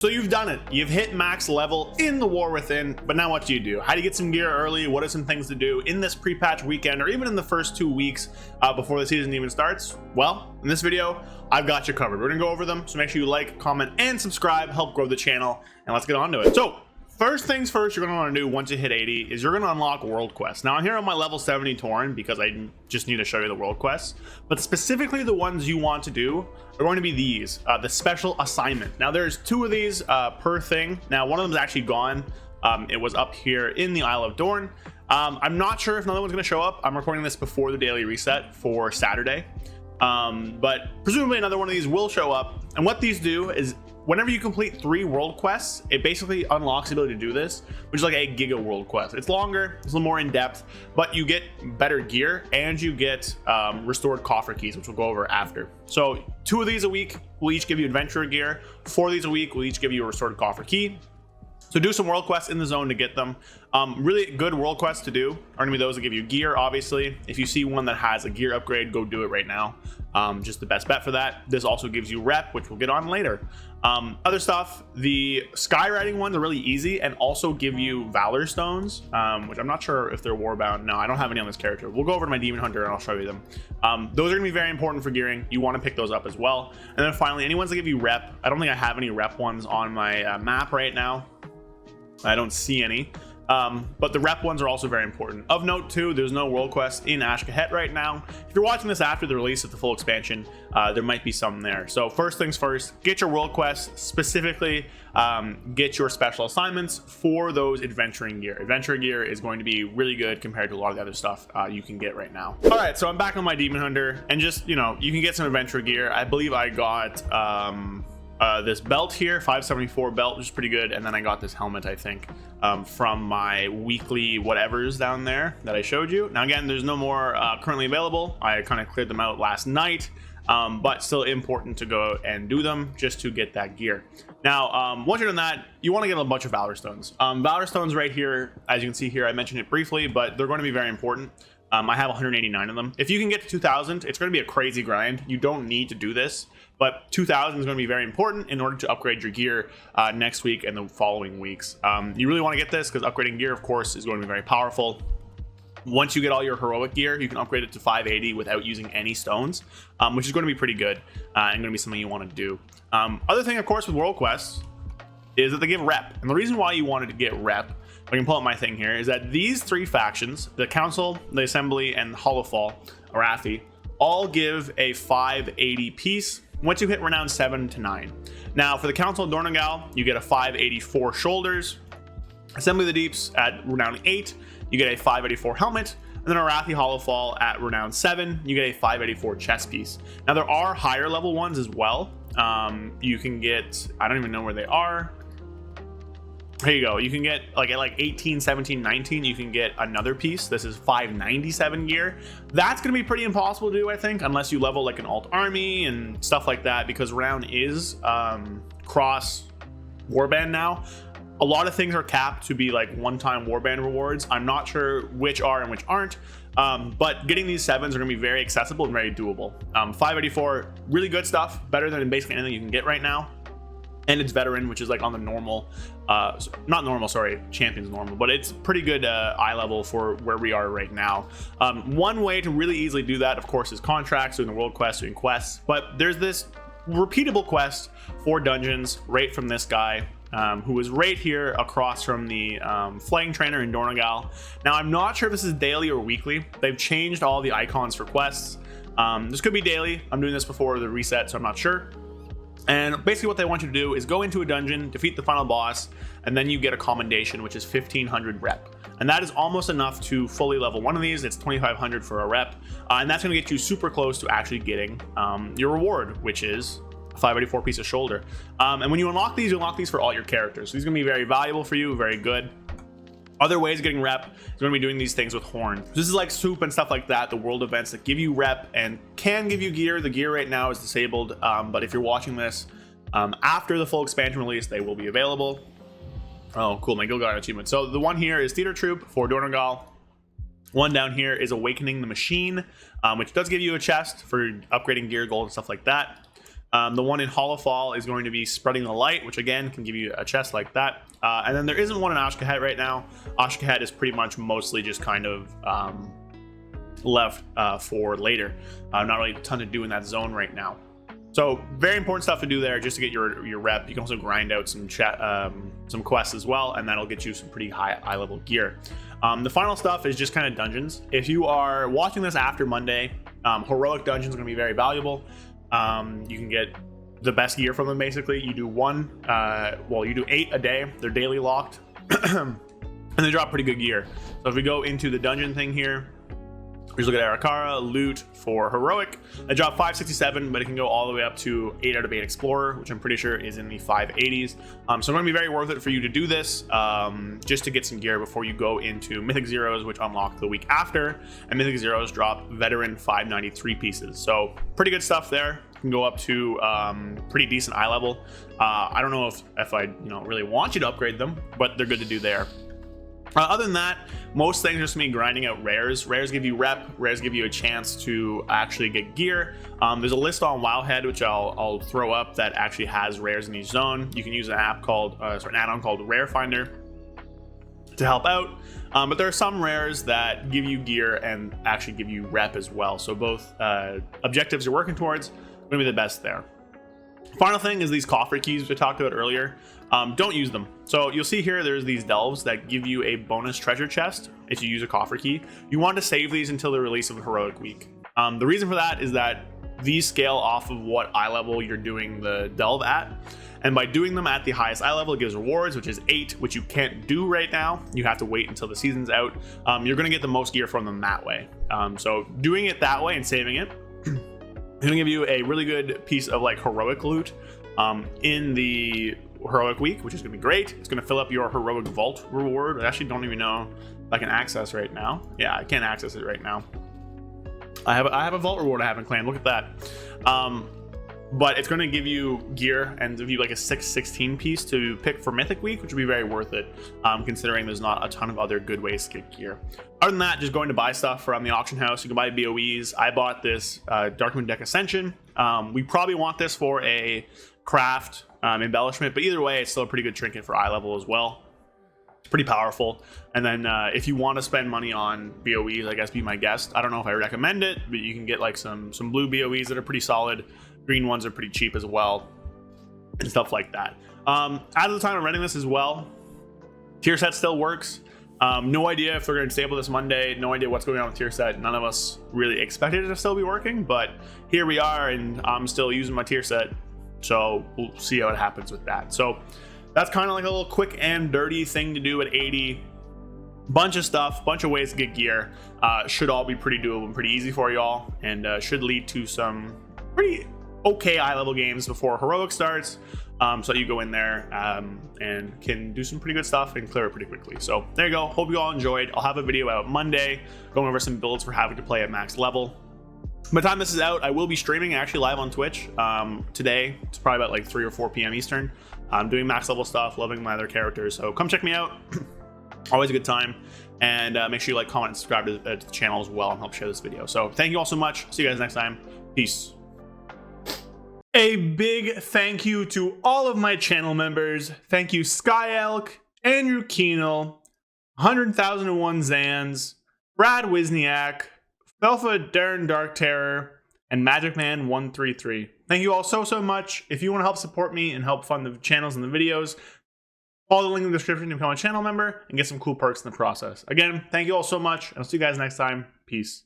So you've done it. You've hit max level in the War Within, but now what do? How do you get some gear early? What are some things to do in this pre-patch weekend or even in the first 2 weeks before the season even starts? Well, in this video, I've got you covered. We're gonna go over them, so make sure you like, comment, and subscribe, help grow the channel, and let's get on to it. So, first things first you're going to want to do once you hit 80 is you're going to unlock world quests. Now I'm here on my level 70 Tauren because I just need to show you the world quests, but specifically the ones you want to do are going to be these, the special assignment. Now there's 2 of these per thing. Now one of them is actually gone. It was up here in the Isle of Dorn. I'm not sure if another one's going to show up. I'm recording this before the daily reset for Saturday, but presumably another one of these will show up. And what these do is whenever you complete 3 world quests, it basically unlocks the ability to do this, which is like a giga world quest. It's longer, it's a little more in depth, but you get better gear and you get restored coffer keys, which we'll go over after. So 2 of these a week will each give you adventurer gear. 4 of these a week will each give you a restored coffer key. So do some world quests in the zone to get them. Really good world quests to do are gonna be those that give you gear, obviously. If you see one that has a gear upgrade, go do it right now. Just the best bet for that. This also gives you rep, which we'll get on later. Other stuff, the skywriting ones are really easy and also give you valor stones, which I'm not sure if they're warbound. No, I don't have any on this character. We'll go over to my demon hunter and I'll show you them. Those are gonna be very important for gearing. You want to pick those up as well. And then finally, any ones that give you rep. I don't think I have any rep ones on my map right now. I don't see any, but the rep ones are also very important. Of note too, there's no world quest in Ashkahet right now. If you're watching this after the release of the full expansion, there might be some there. So first things first, get your world quests, specifically get your special assignments for those adventuring gear. Adventure gear is going to be really good compared to a lot of the other stuff you can get right now. All right, so I'm back on my demon hunter, and just, you know, you can get some adventure gear. I believe I got this belt here, 574 belt, which is pretty good, and then I got this helmet, I think, from my weekly whatevers down there that I showed you. Now again, there's no more currently available. I kind of cleared them out last night, but still important to go and do them just to get that gear. Now once you're done that, you want to get a bunch of valor stones. Valor stones right here, as you can see here, I mentioned it briefly, but they're going to be very important. I have 189 of them. If you can get to 2,000, it's going to be a crazy grind. You don't need to do this, but 2,000 is going to be very important in order to upgrade your gear next week and the following weeks. You really want to get this because upgrading gear, of course, is going to be very powerful. Once you get all your heroic gear, you can upgrade it to 580 without using any stones, which is going to be pretty good and going to be something you want to do. Other thing, of course, with world quests is that they give rep. And the reason why you wanted to get rep, I can pull up my thing here, is that these 3 factions, the Council, the Assembly, and Hollowfall, Arathi, all give a 580 piece once you hit renown 7 to 9. Now for the Council of Dornogal, you get a 584 shoulders. Assembly of the Deeps at renown 8, you get a 584 helmet. And then Arathi Hollowfall at renown 7, you get a 584 chest piece. Now there are higher level ones as well. You can get, I don't even know where they are. Here you go. You can get like at like 18, 17, 19, you can get another piece. This is 597 gear. That's going to be pretty impossible to do, I think, unless you level like an alt army and stuff like that, because renown is cross warband now. A lot of things are capped to be like one-time warband rewards. I'm not sure which are and which aren't, but getting these 7s are going to be very accessible and very doable. 584, really good stuff, better than basically anything you can get right now. And it's veteran, which is like on the normal, not normal, sorry, champion's normal, but it's pretty good eye level for where we are right now. One way to really easily do that, of course, is contracts, doing the world quests, doing quests, but there's this repeatable quest for dungeons right from this guy, who is right here across from the flaying trainer in Dornogal. Now, I'm not sure if this is daily or weekly. They've changed all the icons for quests. This could be daily. I'm doing this before the reset, so I'm not sure. And basically what they want you to do is go into a dungeon, defeat the final boss, and then you get a commendation, which is 1,500 rep. And that is almost enough to fully level one of these. It's 2,500 for a rep. And that's going to get you super close to actually getting your reward, which is a 584 piece of shoulder. And when you unlock these for all your characters. So these are going to be very valuable for you, very good. Other ways of getting rep is going to be doing these things with Horn. This is like soup and stuff like that, the world events that give you rep and can give you gear. The gear right now is disabled, but if you're watching this after the full expansion release, they will be available. Oh, cool, my Gilgard achievement. So the one here is Theater Troop for Dornogal. One down here is Awakening the Machine, which does give you a chest for upgrading gear, gold, and stuff like that. The one in Hall of Fall is going to be Spreading the Light, which again can give you a chest like that. And then there isn't one in Ashkahet right now. Ashkahet is pretty much mostly just kind of left for later. Not really a ton to do in that zone right now. So very important stuff to do there just to get your rep. You can also grind out some quests as well, and that'll get you some pretty high level gear. The final stuff is just kind of dungeons. If you are watching this after Monday, heroic dungeons are going to be very valuable. You can get the best gear from them. Basically, you do you do 8 a day. They're daily locked, and they drop pretty good gear. So if we go into the dungeon thing here, we just look at Arakara, loot for heroic. They drop 567, but it can go all the way up to 8 out of 8 Explorer, which I'm pretty sure is in the 580s. So it's going to be very worth it for you to do this, just to get some gear before you go into Mythic Zeros, which unlock the week after. And Mythic Zeros drop Veteran 593 pieces. So pretty good stuff there. You can go up to pretty decent eye level. I don't know if I really want you to upgrade them, but they're good to do there. Other than that, most things are just me grinding out rares. Rares give you rep. Rares give you a chance to actually get gear. There's a list on Wowhead, which I'll throw up, that actually has rares in each zone. You can use an app called, an add-on called Rare Finder to help out. But there are some rares that give you gear and actually give you rep as well. So both objectives you're working towards are going to be the best there. Final thing is these coffer keys we talked about earlier. Don't use them. So you'll see here there's these delves that give you a bonus treasure chest if you use a coffer key. You want to save these until the release of the heroic week. The reason for that is that these scale off of what eye level you're doing the delve at, and by doing them at the highest eye level, it gives rewards, which is 8, which you can't do right now. You have to wait until the season's out. You're going to get the most gear from them that way. So doing it that way and saving it is going to give you a really good piece of like heroic loot in the heroic week, which is going to be great. It's going to fill up your heroic vault reward. I actually don't even know if I can access right now. Yeah, I can't access it right now. I have a vault reward I haven't claimed. Look at that. But it's going to give you gear and give you like a 616 piece to pick for Mythic Week, which would be very worth it, considering there's not a ton of other good ways to get gear. Other than that, just going to buy stuff from the auction house. You can buy BOEs. I bought this Darkmoon Deck Ascension. We probably want this for a craft embellishment, but either way, it's still a pretty good trinket for eye level as well. It's pretty powerful. And then if you want to spend money on BOEs, I guess be my guest. I don't know if I recommend it, but you can get like some blue BOEs that are pretty solid. Green ones are pretty cheap as well, and stuff like that. As of the time of renting this as well, tier set still works. No idea if they're going to disable this Monday. No idea what's going on with tier set. None of us really expected it to still be working, but here we are, and I'm still using my tier set. So we'll see how it happens with that. So that's kind of like a little quick and dirty thing to do at 80. Bunch of stuff, bunch of ways to get gear. Should all be pretty doable and pretty easy for y'all, and should lead to some pretty okay eye level games before heroic starts, so you go in there and can do some pretty good stuff and clear it pretty quickly. So there you go. Hope you all enjoyed. I'll have a video out Monday going over some builds for Havoc to play at max level. By the time this is out, I will be streaming actually live on Twitch today. It's probably about like 3 or 4 p.m. Eastern. I'm doing max level stuff, loving my other characters, so come check me out. Always a good time. And make sure you like, comment, and subscribe to the channel as well and help share this video. So thank you all so much. See you guys next time. Peace. A big thank you to all of my channel members. Thank you Sky Elk, Andrew Keenel, 100,001 Zans, Brad Wisniak, Felfa Darren Dark Terror, and Magic Man 133. Thank you all so much. If you want to help support me and help fund the channels and the videos, follow the link in the description to become a channel member and get some cool perks in the process. Again, thank you all so much, and I'll see you guys next time. Peace.